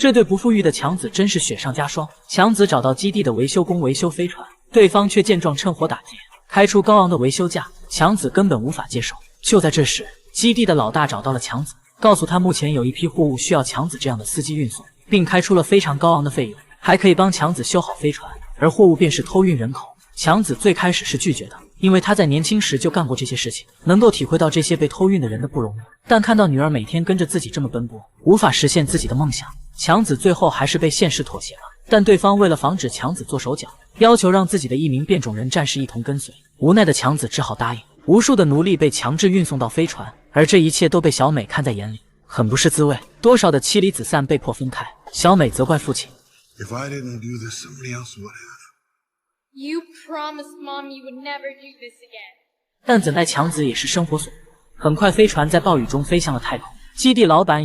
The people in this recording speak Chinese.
这对不富裕的强子真是雪上加霜。强子找到基地的维修工维修飞船，对方却见状趁火打劫，开出高昂的维修价，强子根本无法接受。就在这时，基地的老大找到了强子，告诉他目前有一批货物需要强子这样的司机运送，并开出了非常高昂的费用，还可以帮强子修好飞船，而货物便是偷运人口。强子最开始是拒绝的，因为他在年轻时就干过这些事情，能够体会到这些被偷运的人的不容易。但看到女儿每天跟着自己这么奔波，无法实现自己的梦想，强子最后还是被现实妥协了。但对方为了防止强子做手脚，要求让自己的一名变种人战士一同跟随。无奈的强子只好答应。无数的奴隶被强制运送到飞船，而这一切都被小美看在眼里，很不是滋味。多少的妻离子散被迫分开，小美责怪父亲。If I didn't do this, somebody else would have. You promised Mom you would never do this again. 但怎奈强子也是生活所迫，很快飞船在暴雨中飞向了太空，基地老板也